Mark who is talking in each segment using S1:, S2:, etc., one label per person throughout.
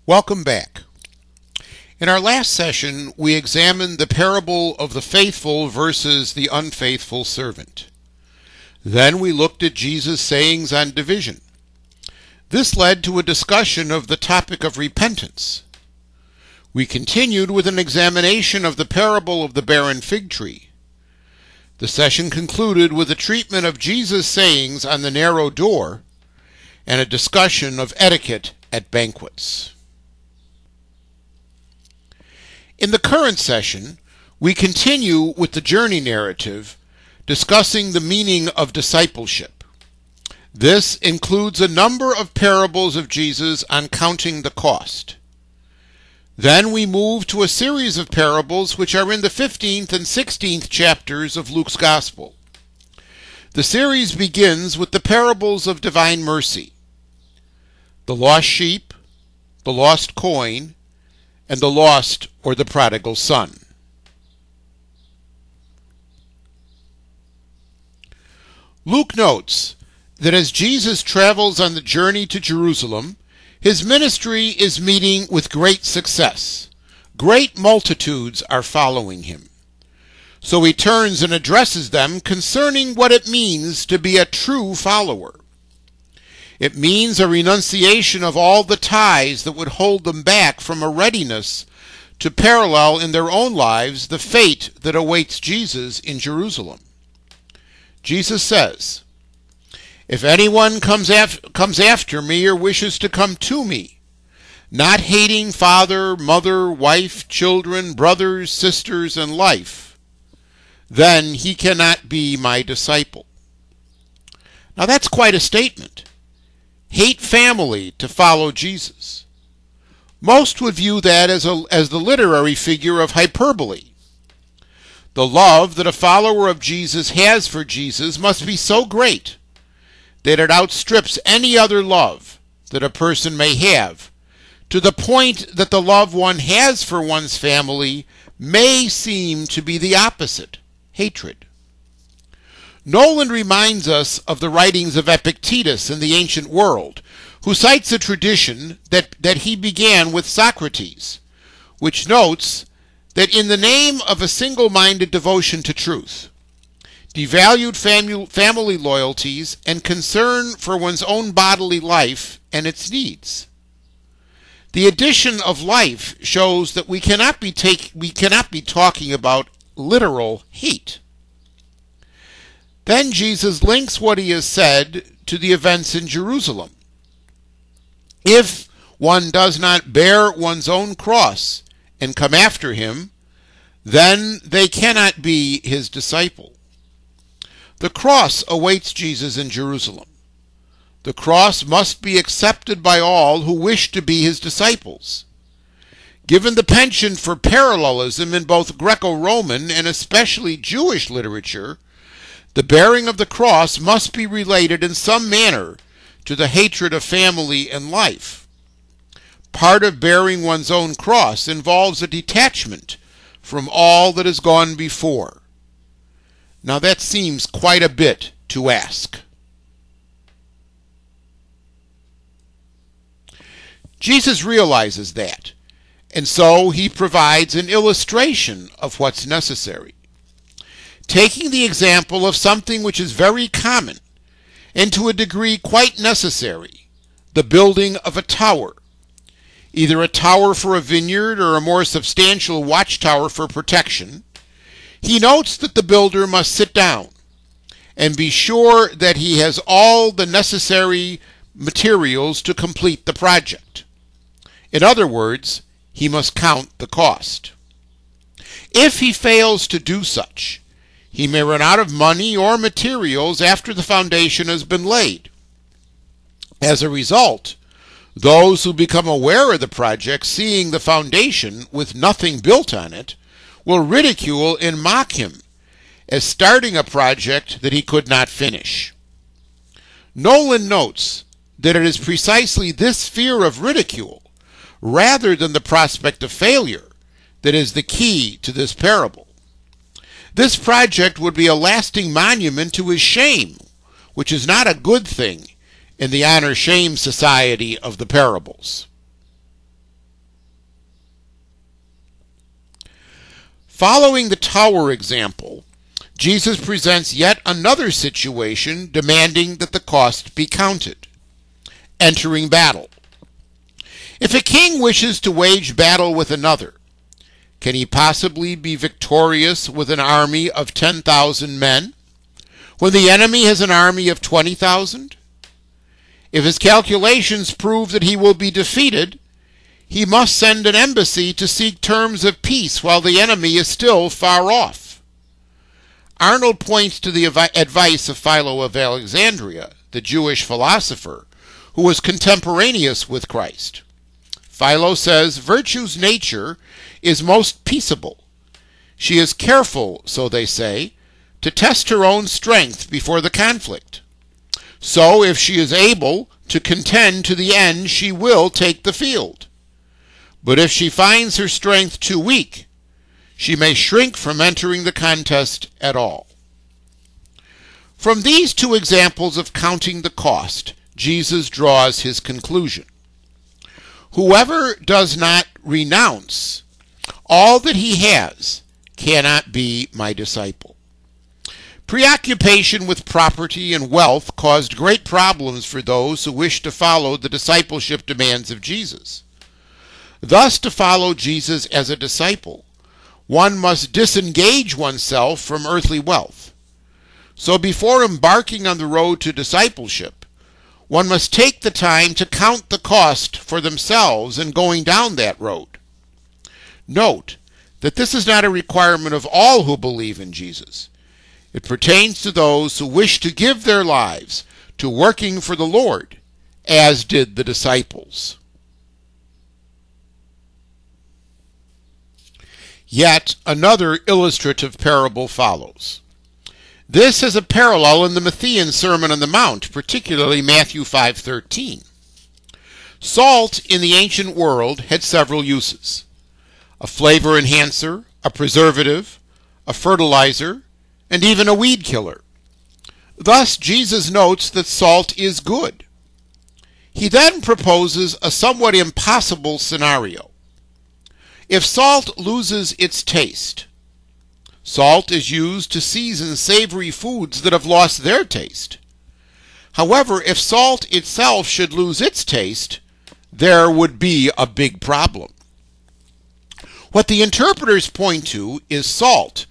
S1: Welcome back. In our last session, we examined the parable of the faithful versus the unfaithful servant. Then we looked at Jesus' sayings on division. This led to a discussion of the topic of repentance. We continued with an examination of the parable of the barren fig tree. The session concluded with a treatment of Jesus' sayings on the narrow door and a discussion of etiquette at banquets. In the current session, we continue with the journey narrative, discussing the meaning of discipleship. This includes a number of parables of Jesus on counting the cost. Then we move to a series of parables which are in the 15th and 16th chapters of Luke's Gospel. The series begins with the parables of divine mercy: the lost sheep, the lost coin, and the lost or the prodigal son. Luke notes that as Jesus travels on the journey to Jerusalem, his ministry is meeting with great success. Great multitudes are following him. So he turns and addresses them concerning what it means to be a true follower. It means a renunciation of all the ties that would hold them back from a readiness to parallel in their own lives the fate that awaits Jesus in Jerusalem. Jesus says, "If anyone comes after me or wishes to come to me, not hating father, mother, wife, children, brothers, sisters, and life, then he cannot be my disciple." Now that's quite a statement. Hate family to follow Jesus. Most would view that as the literary figure of hyperbole. The love that a follower of Jesus has for Jesus must be so great that it outstrips any other love that a person may have, to the point that the love one has for one's family may seem to be the opposite: hatred. Nolan reminds us of the writings of Epictetus in the ancient world, who cites a tradition that he began with Socrates, which notes that in the name of a single-minded devotion to truth, devalued family loyalties, and concern for one's own bodily life and its needs. The addition of life shows that we cannot be talking about literal hate. Then Jesus links what he has said to the events in Jerusalem. If one does not bear one's own cross and come after him, then they cannot be his disciple. The cross awaits Jesus in Jerusalem. The cross must be accepted by all who wish to be his disciples. Given the penchant for parallelism in both Greco-Roman and especially Jewish literature, the bearing of the cross must be related in some manner to the hatred of family and life. Part of bearing one's own cross involves a detachment from all that has gone before. Now that seems quite a bit to ask. Jesus realizes that, and so he provides an illustration of what's necessary, taking the example of something which is very common and to a degree quite necessary: the building of a tower, either a tower for a vineyard or a more substantial watchtower for protection. He notes that the builder must sit down and be sure that he has all the necessary materials to complete the project. In other words, he must count the cost. If he fails to do such, he may run out of money or materials after the foundation has been laid. As a result, those who become aware of the project, seeing the foundation with nothing built on it, will ridicule and mock him as starting a project that he could not finish. Nolan notes that it is precisely this fear of ridicule, rather than the prospect of failure, that is the key to this parable. This project would be a lasting monument to his shame, which is not a good thing in the honor-shame society of the parables. Following the tower example, Jesus presents yet another situation demanding that the cost be counted. Entering battle. If a king wishes to wage battle with another, can he possibly be victorious with an army of 10,000 men when the enemy has an army of 20,000? If his calculations prove that he will be defeated, he must send an embassy to seek terms of peace while the enemy is still far off. Arnold points to the advice of Philo of Alexandria, the Jewish philosopher, who was contemporaneous with Christ. Philo says, "Virtue's nature is most peaceable. She is careful, so they say, to test her own strength before the conflict. So if she is able to contend to the end, she will take the field. But if she finds her strength too weak, she may shrink from entering the contest at all." From these two examples of counting the cost, Jesus draws his conclusion. Whoever does not renounce all that he has cannot be my disciple. Preoccupation with property and wealth caused great problems for those who wished to follow the discipleship demands of Jesus. Thus, to follow Jesus as a disciple, one must disengage oneself from earthly wealth. So before embarking on the road to discipleship, one must take the time to count the cost for themselves in going down that road. Note that this is not a requirement of all who believe in Jesus. It pertains to those who wish to give their lives to working for the Lord, as did the disciples. Yet another illustrative parable follows. This is a parallel in the Matthean Sermon on the Mount, particularly Matthew 5:13. Salt in the ancient world had several uses: a flavor enhancer, a preservative, a fertilizer, and even a weed killer. Thus, Jesus notes that salt is good. He then proposes a somewhat impossible scenario. If salt loses its taste, salt is used to season savory foods that have lost their taste. However, if salt itself should lose its taste, there would be a big problem. What the interpreters point to is salt,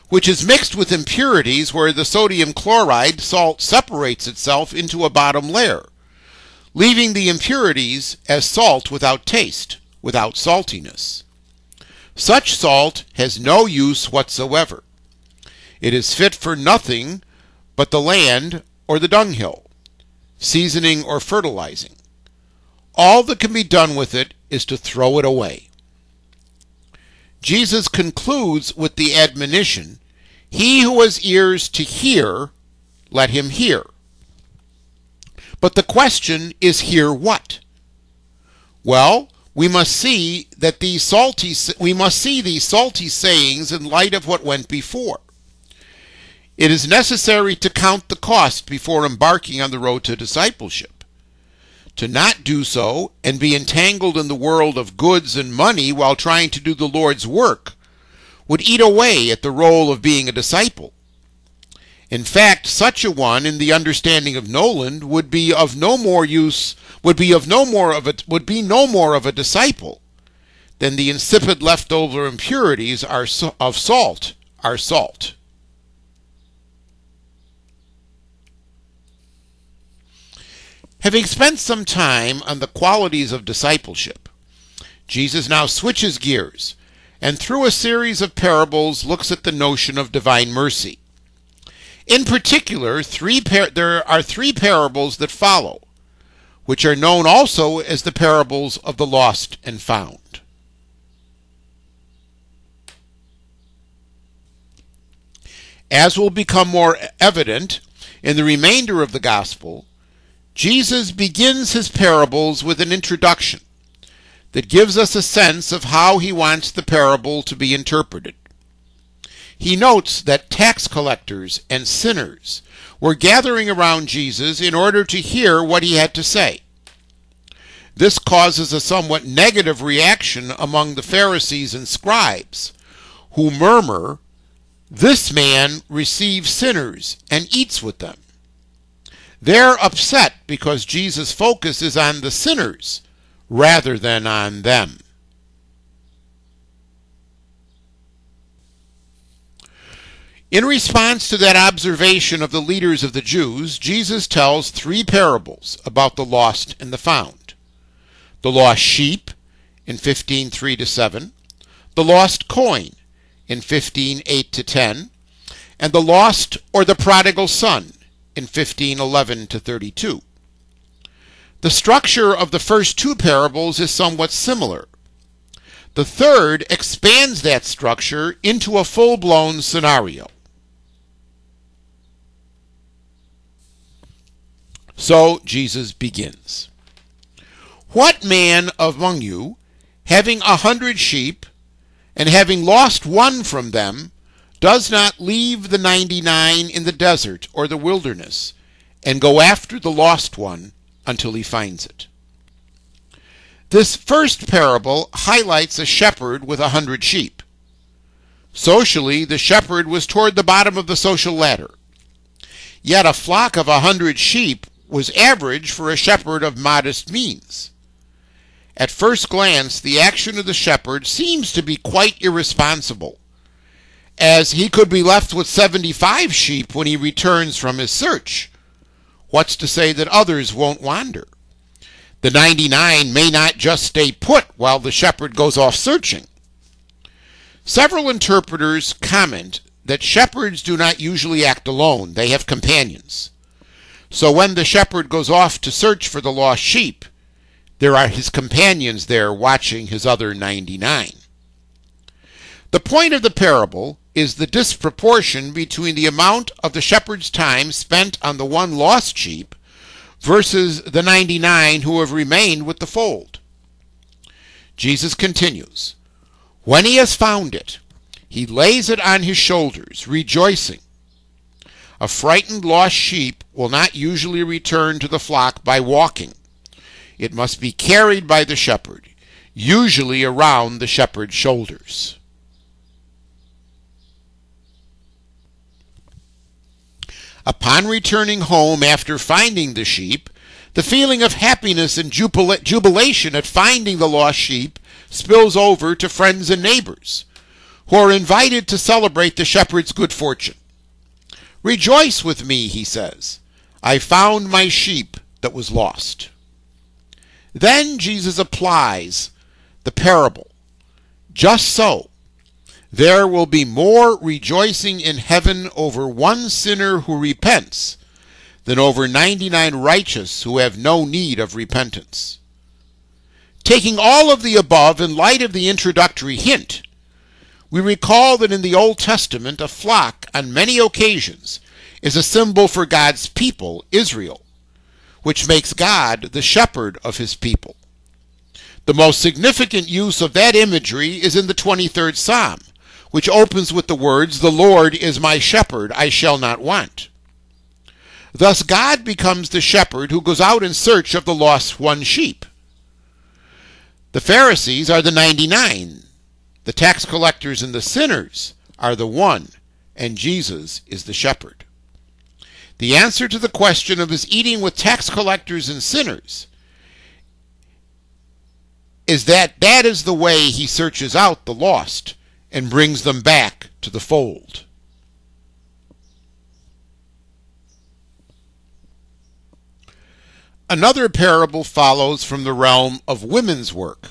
S1: which is mixed with impurities where the sodium chloride salt separates itself into a bottom layer, leaving the impurities as salt without taste, without saltiness. Such salt has no use whatsoever. It is fit for nothing but the land or the dunghill, seasoning or fertilizing. All that can be done with it is to throw it away. Jesus concludes with the admonition, "He who has ears to hear, let him hear." But the question is, hear what? Well, we must see these salty sayings in light of what went before. It is necessary to count the cost before embarking on the road to discipleship. To not do so and be entangled in the world of goods and money while trying to do the Lord's work would eat away at the role of being a disciple. In fact, such a one, in the understanding of Noland, would be no more of a disciple than the insipid leftover impurities of salt are salt. Having spent some time on the qualities of discipleship, Jesus now switches gears and through a series of parables looks at the notion of divine mercy. In particular, there are three parables that follow, which are known also as the parables of the lost and found. As will become more evident in the remainder of the gospel, Jesus begins his parables with an introduction that gives us a sense of how he wants the parable to be interpreted. He notes that tax collectors and sinners were gathering around Jesus in order to hear what he had to say. This causes a somewhat negative reaction among the Pharisees and scribes, who murmur, this man receives sinners and eats with them. They're upset because Jesus' focus is on the sinners rather than on them. In response to that observation of the leaders of the Jews, Jesus tells three parables about the lost and the found. The lost sheep in 15:3-7, the lost coin in 15:8-10, and the lost or the prodigal son in 15:11-32. The structure of the first two parables is somewhat similar. The third expands that structure into a full-blown scenario. So Jesus begins. What man among you, having 100 sheep, and having lost one from them, does not leave the 99 in the desert or the wilderness, and go after the lost one until he finds it? This first parable highlights a shepherd with 100 sheep. Socially, the shepherd was toward the bottom of the social ladder. Yet a flock of 100 sheep was average for a shepherd of modest means. At first glance, the action of the shepherd seems to be quite irresponsible, as he could be left with 75 sheep when he returns from his search. What's to say that others won't wander? The 99 may not just stay put while the shepherd goes off searching. Several interpreters comment that shepherds do not usually act alone. They have companions. So when the shepherd goes off to search for the lost sheep, there are his companions there watching his other 99. The point of the parable is the disproportion between the amount of the shepherd's time spent on the one lost sheep versus the 99 who have remained with the fold. Jesus continues, when he has found it, he lays it on his shoulders, rejoicing. A frightened lost sheep will not usually return to the flock by walking. It must be carried by the shepherd, usually around the shepherd's shoulders. Upon returning home after finding the sheep, the feeling of happiness and jubilation at finding the lost sheep spills over to friends and neighbors, who are invited to celebrate the shepherd's good fortune. Rejoice with me, he says. I found my sheep that was lost. Then Jesus applies the parable. Just so, there will be more rejoicing in heaven over one sinner who repents than over 99 righteous who have no need of repentance. Taking all of the above in light of the introductory hint, we recall that in the Old Testament, a flock on many occasions is a symbol for God's people, Israel, which makes God the shepherd of his people. The most significant use of that imagery is in the 23rd Psalm, which opens with the words, the Lord is my shepherd, I shall not want. Thus God becomes the shepherd who goes out in search of the lost one sheep. The Pharisees are the 99. The tax collectors and the sinners are the one, and Jesus is the shepherd. The answer to the question of his eating with tax collectors and sinners is that is the way he searches out the lost and brings them back to the fold. Another parable follows from the realm of women's work.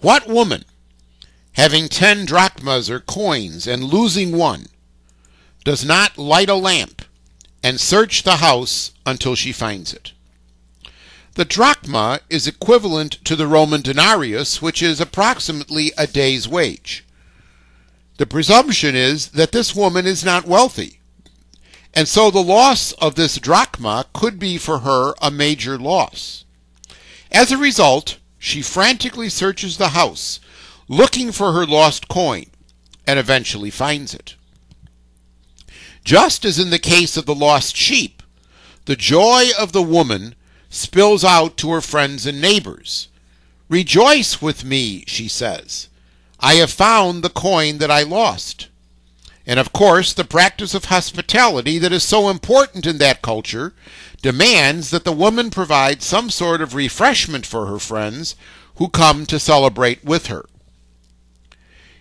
S1: What woman, having 10 drachmas or coins and losing one, does not light a lamp and search the house until she finds it? The drachma is equivalent to the Roman denarius, which is approximately a day's wage. The presumption is that this woman is not wealthy, and so the loss of this drachma could be for her a major loss. As a result, she frantically searches the house, looking for her lost coin, and eventually finds it. Just as in the case of the lost sheep, the joy of the woman spills out to her friends and neighbors. Rejoice with me, she says. I have found the coin that I lost. And of course, the practice of hospitality that is so important in that culture demands that the woman provide some sort of refreshment for her friends who come to celebrate with her.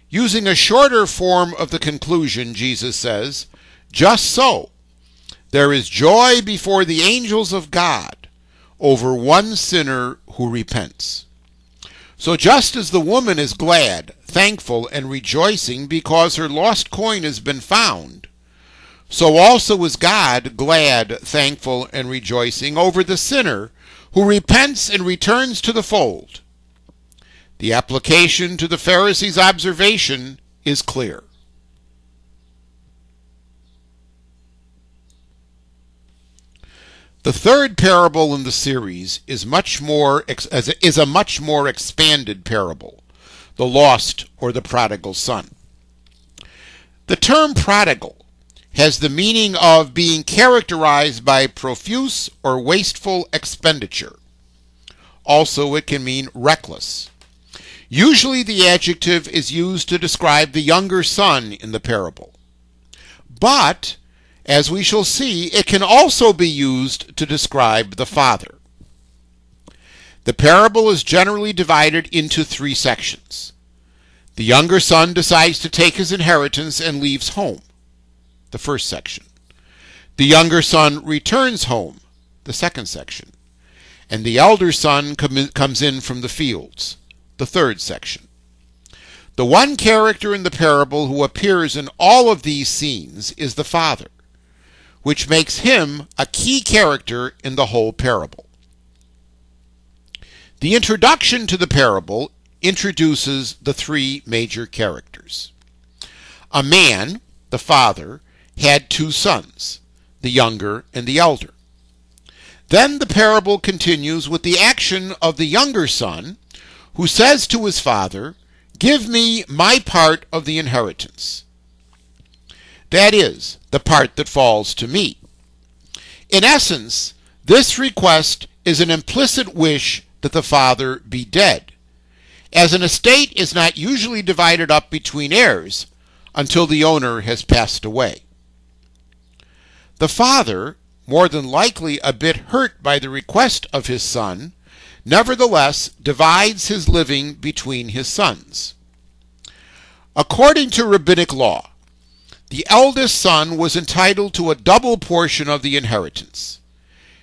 S1: Using a shorter form of the conclusion, Jesus says, "Just so, there is joy before the angels of God over one sinner who repents." So just as the woman is glad, thankful, and rejoicing because her lost coin has been found, so also is God glad, thankful, and rejoicing over the sinner who repents and returns to the fold. The application to the Pharisees' observation is clear. The third parable in the series is a much more expanded parable, the lost or the prodigal son. The term prodigal has the meaning of being characterized by profuse or wasteful expenditure. Also, it can mean reckless. Usually the adjective is used to describe the younger son in the parable. But as we shall see, it can also be used to describe the father. The parable is generally divided into three sections. The younger son decides to take his inheritance and leaves home, the first section. The younger son returns home, the second section. And the elder son comes in from the fields, the third section. The one character in the parable who appears in all of these scenes is the father, which makes him a key character in the whole parable. The introduction to the parable introduces the three major characters. A man, the father, had two sons, the younger and the elder. Then the parable continues with the action of the younger son, who says to his father, "Give me my part of the inheritance." That is, the part that falls to me. In essence, this request is an implicit wish that the father be dead, as an estate is not usually divided up between heirs until the owner has passed away. The father, more than likely a bit hurt by the request of his son, nevertheless divides his living between his sons. According to rabbinic law, the eldest son was entitled to a double portion of the inheritance.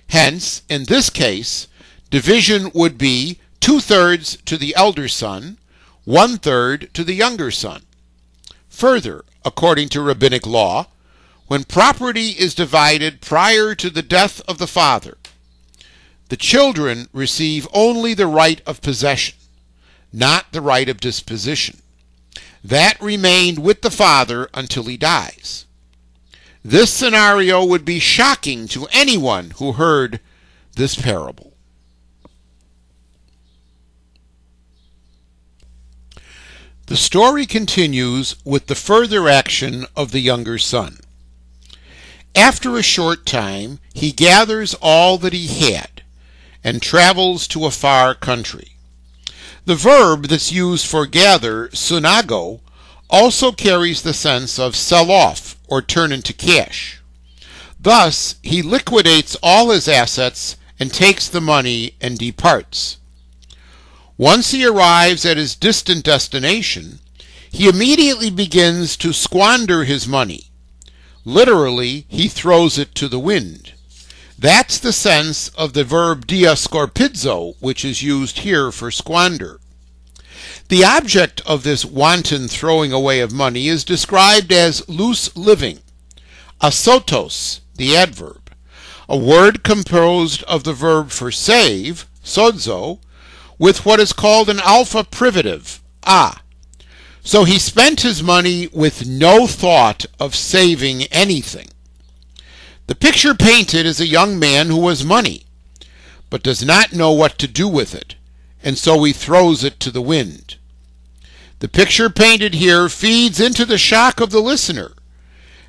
S1: Hence, in this case, division would be 2/3 to the elder son, 1/3 to the younger son. Further, according to rabbinic law, when property is divided prior to the death of the father, the children receive only the right of possession, not the right of disposition. That remained with the father until he dies. This scenario would be shocking to anyone who heard this parable. The story continues with the further action of the younger son. After a short time, he gathers all that he had and travels to a far country. The verb that's used for gather, sunago, also carries the sense of sell off or turn into cash. Thus, he liquidates all his assets and takes the money and departs. Once he arrives at his distant destination, he immediately begins to squander his money. Literally, he throws it to the wind. That's the sense of the verb diascorpidzo, which is used here for squander. The object of this wanton throwing away of money is described as loose living, asotos, the adverb, a word composed of the verb for save, sozo, with what is called an alpha privative, a. So he spent his money with no thought of saving anything. The picture painted is a young man who has money, but does not know what to do with it, and so he throws it to the wind. The picture painted here feeds into the shock of the listener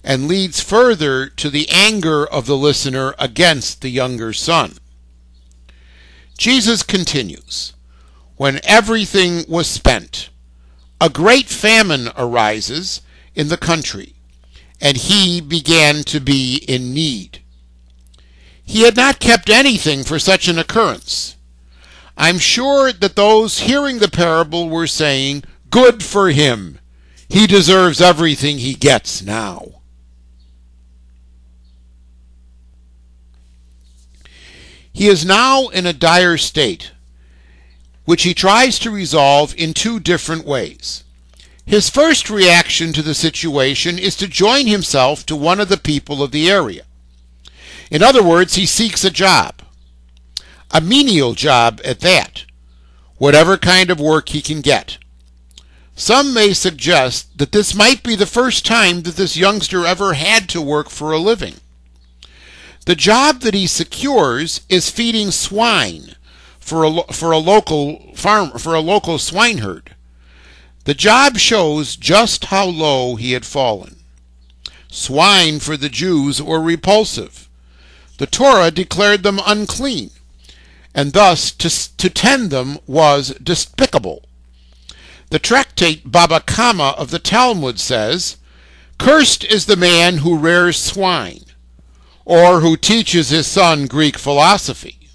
S1: and leads further to the anger of the listener against the younger son. Jesus continues, "When everything was spent, a great famine arises in the country, and he began to be in need. He had not kept anything for such an occurrence. I'm sure that those hearing the parable were saying, "Good for him. He deserves everything he gets now." He is now in a dire state, which he tries to resolve in two different ways. His first reaction to the situation is to join himself to one of the people of the area. In other words, he seeks a job, a menial job at that, whatever kind of work he can get. Some may suggest that this might be the first time that this youngster ever had to work for a living. The job that he secures is feeding swine for a local swineherd. The job shows just how low he had fallen. Swine for the Jews were repulsive. The Torah declared them unclean, and thus to tend them was despicable. The tractate Baba Kama of the Talmud says, "Cursed is the man who rears swine, or who teaches his son Greek philosophy."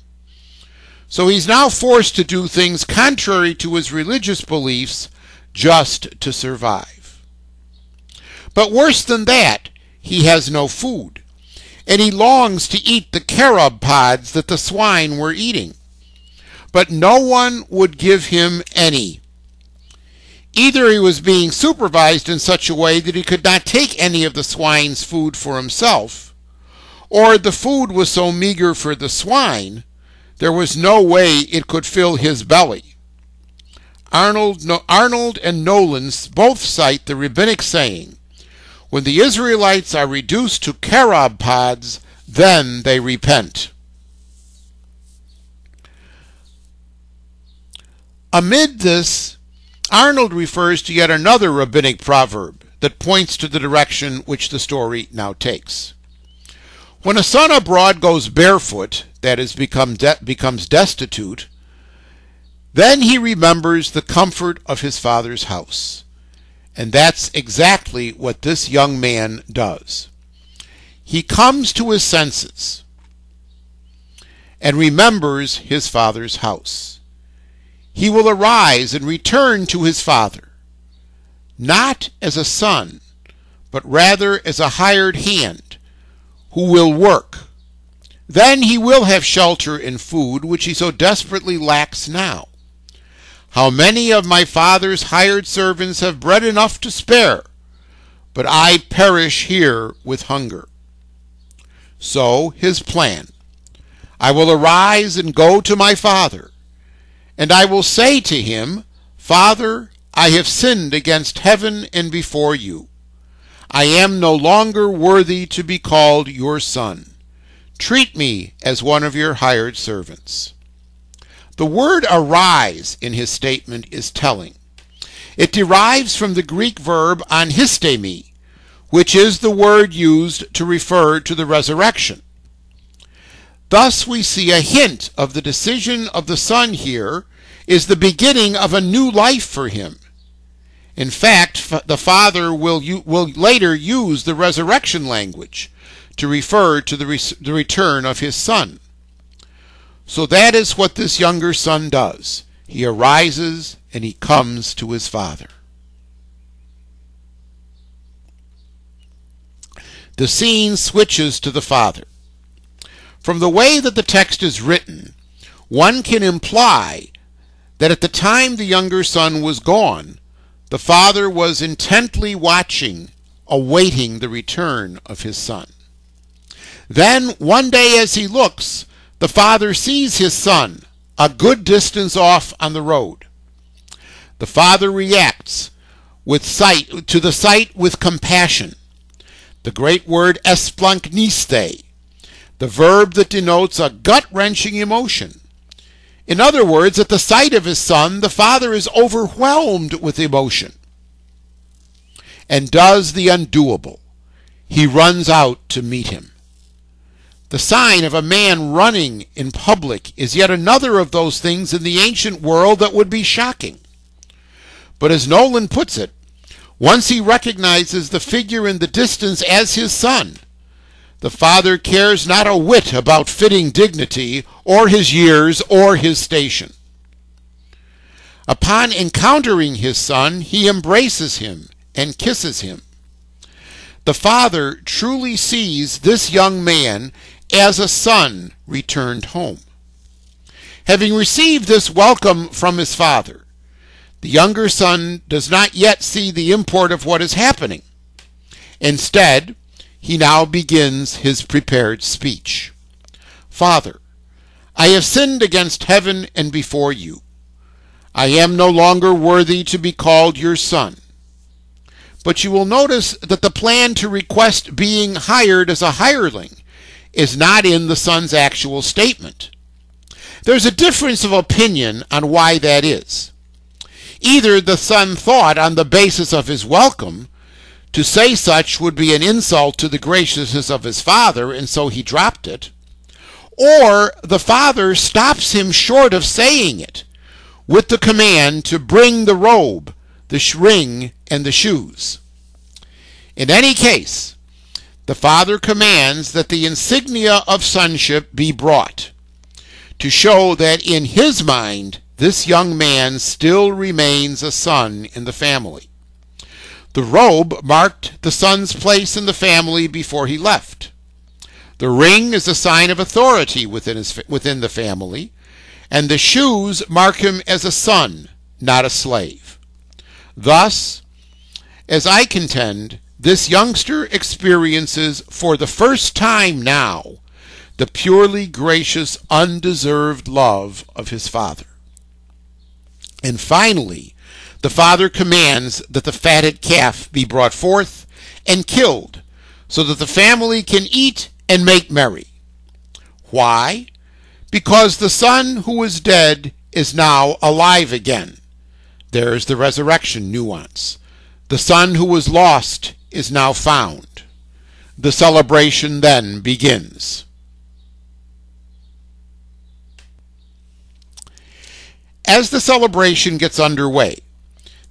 S1: So he's now forced to do things contrary to his religious beliefs just to survive. But worse than that, he has no food, and he longs to eat the carob pods that the swine were eating. But no one would give him any. Either he was being supervised in such a way that he could not take any of the swine's food for himself, or the food was so meager for the swine, there was no way it could fill his belly. Arnold and Nolan both cite the rabbinic saying, "When the Israelites are reduced to carob pods, then they repent." Amid this, Arnold refers to yet another rabbinic proverb that points to the direction which the story now takes. When a son abroad goes barefoot, that is, becomes destitute, then he remembers the comfort of his father's house. And that's exactly what this young man does. He comes to his senses and remembers his father's house. He will arise and return to his father, not as a son, but rather as a hired hand who will work. Then he will have shelter and food, which he so desperately lacks now. How many of my father's hired servants have bread enough to spare, but I perish here with hunger. So his plan: I will arise and go to my father, and I will say to him, "Father, I have sinned against heaven and before you. I am no longer worthy to be called your son. Treat me as one of your hired servants." The word arise in his statement is telling. It derives from the Greek verb anhistemi, which is the word used to refer to the resurrection. Thus we see a hint of the decision of the son here is the beginning of a new life for him. In fact, the Father will later use the resurrection language to refer to the return of his Son. So that is what this younger son does. He arises and he comes to his father. The scene switches to the father. From the way that the text is written, one can imply that at the time the younger son was gone, the father was intently watching, awaiting the return of his son. Then, one day as he looks, the father sees his son a good distance off on the road. The father reacts to the sight with compassion. The great word esplankniste, the verb that denotes a gut-wrenching emotion. In other words, at the sight of his son, the father is overwhelmed with emotion and does the undoable. He runs out to meet him. The sign of a man running in public is yet another of those things in the ancient world that would be shocking. But as Nolan puts it, once he recognizes the figure in the distance as his son, the father cares not a whit about fitting dignity or his years or his station. Upon encountering his son, he embraces him and kisses him. The father truly sees this young man as a son returned home. Having received this welcome from his father, the younger son does not yet see the import of what is happening. Instead, he now begins his prepared speech. "Father, I have sinned against heaven and before you. I am no longer worthy to be called your son." But you will notice that the plan to request being hired as a hireling is not in the son's actual statement. There's a difference of opinion on why that is. Either the son thought, on the basis of his welcome, to say such would be an insult to the graciousness of his father, and so he dropped it, or the father stops him short of saying it with the command to bring the robe, the ring, and the shoes. In any case, the father commands that the insignia of sonship be brought, to show that in his mind this young man still remains a son in the family. The robe marked the son's place in the family before he left. The ring is a sign of authority within the family, and the shoes mark him as a son, not a slave. Thus, as I contend, this youngster experiences for the first time now the purely gracious, undeserved love of his father. And finally, the father commands that the fatted calf be brought forth and killed, so that the family can eat and make merry. Why? Because the son who was dead is now alive again. There's the resurrection nuance. The son who was lost is now found. The celebration then begins. As the celebration gets underway,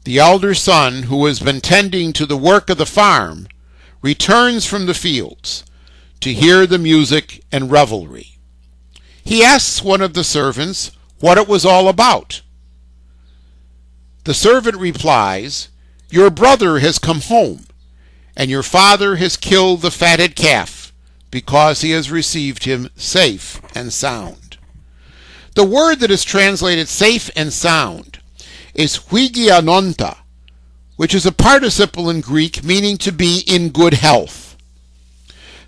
S1: the elder son, who has been tending to the work of the farm, returns from the fields to hear the music and revelry. He asks one of the servants what it was all about. The servant replies, "Your brother has come home, and your father has killed the fatted calf, because he has received him safe and sound." The word that is translated safe and sound is huigianonta, which is a participle in Greek meaning to be in good health.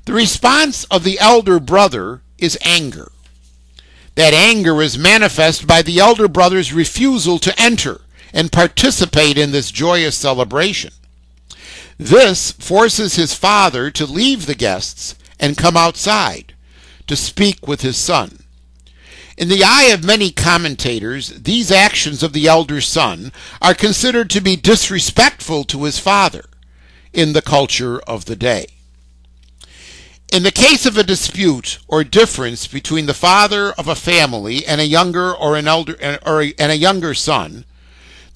S1: The response of the elder brother is anger. That anger is manifest by the elder brother's refusal to enter and participate in this joyous celebration. This forces his father to leave the guests and come outside to speak with his son. In the eye of many commentators, these actions of the elder son are considered to be disrespectful to his father in the culture of the day. In the case of a dispute or difference between the father of a family and a younger son,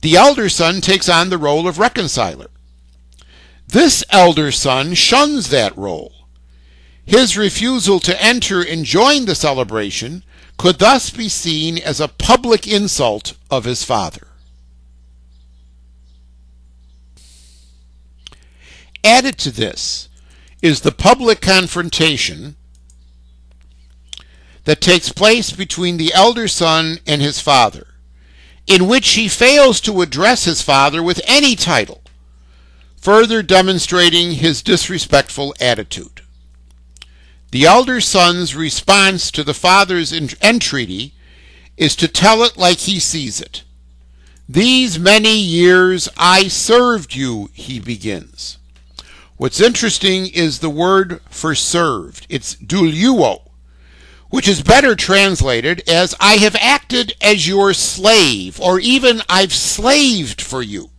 S1: the elder son takes on the role of reconciler. This elder son shuns that role. His refusal to enter and join the celebration could thus be seen as a public insult of his father. Added to this is the public confrontation that takes place between the elder son and his father, in which he fails to address his father with any title, further demonstrating his disrespectful attitude. The elder son's response to the father's entreaty is to tell it like he sees it. "These many years I served you," he begins. What's interesting is the word for served. It's douleuo, which is better translated as "I have acted as your slave," or even "I've slaved for you."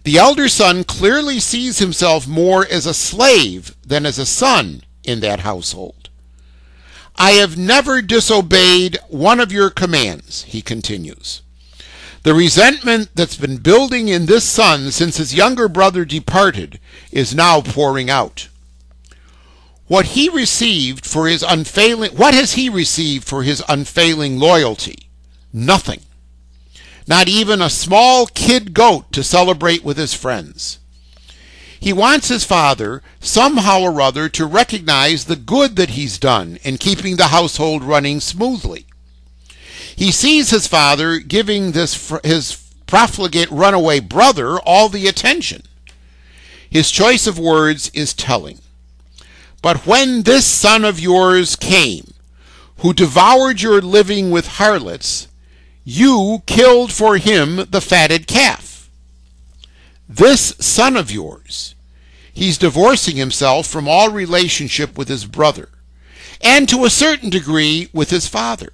S1: The elder son clearly sees himself more as a slave than as a son in that household. "I have never disobeyed one of your commands," he continues. The resentment that's been building in this son since his younger brother departed is now pouring out. What has he received for his unfailing loyalty? Nothing. Not even a small kid goat to celebrate with his friends. He wants his father, somehow or other, to recognize the good that he's done in keeping the household running smoothly. He sees his father giving his profligate runaway brother all the attention. His choice of words is telling. But when this son of yours came, who devoured your living with harlots, you killed for him the fatted calf. This son of yours, he's divorcing himself from all relationship with his brother, and to a certain degree with his father.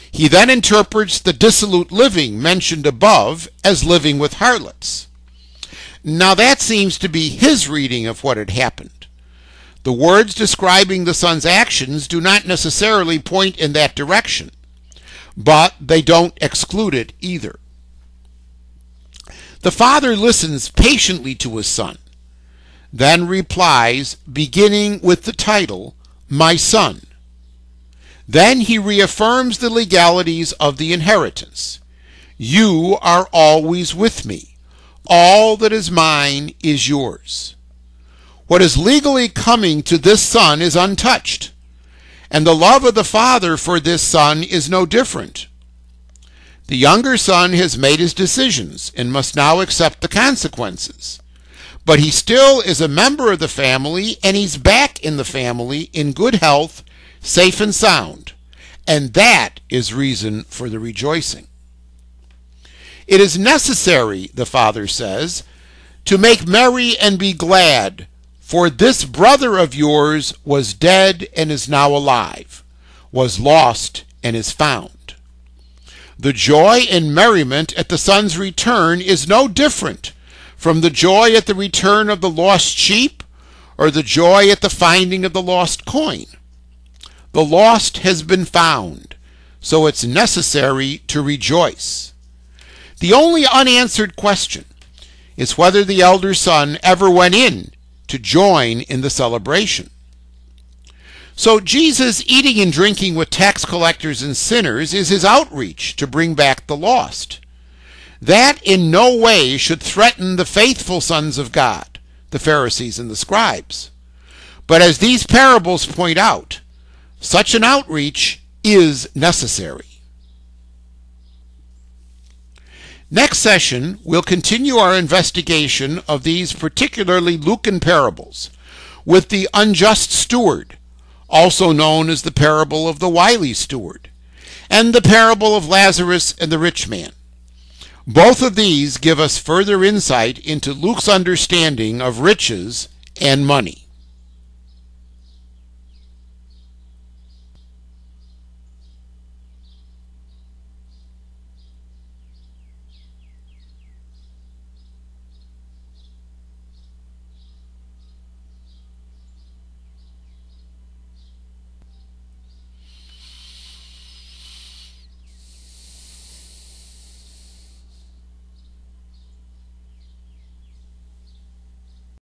S1: He then interprets the dissolute living mentioned above as living with harlots. Now that seems to be his reading of what had happened. The words describing the son's actions do not necessarily point in that direction, but they don't exclude it either. The father listens patiently to his son, then replies, beginning with the title, "My son." Then he reaffirms the legalities of the inheritance. You are always with me. All that is mine is yours. What is legally coming to this son is untouched, and the love of the father for this son is no different. The younger son has made his decisions and must now accept the consequences. But he still is a member of the family, and he's back in the family in good health, safe and sound, and that is reason for the rejoicing. It is necessary, the father says, to make merry and be glad, for this brother of yours was dead and is now alive, was lost and is found. The joy and merriment at the son's return is no different from the joy at the return of the lost sheep or the joy at the finding of the lost coin. The lost has been found, so it's necessary to rejoice. The only unanswered question is whether the elder son ever went in to join in the celebration. So Jesus eating and drinking with tax collectors and sinners is his outreach to bring back the lost. That in no way should threaten the faithful sons of God, the Pharisees and the scribes. But as these parables point out, such an outreach is necessary. Next session, we'll continue our investigation of these particularly Lucan parables with the unjust steward, also known as the parable of the wily steward, and the parable of Lazarus and the rich man. Both of these give us further insight into Luke's understanding of riches and money.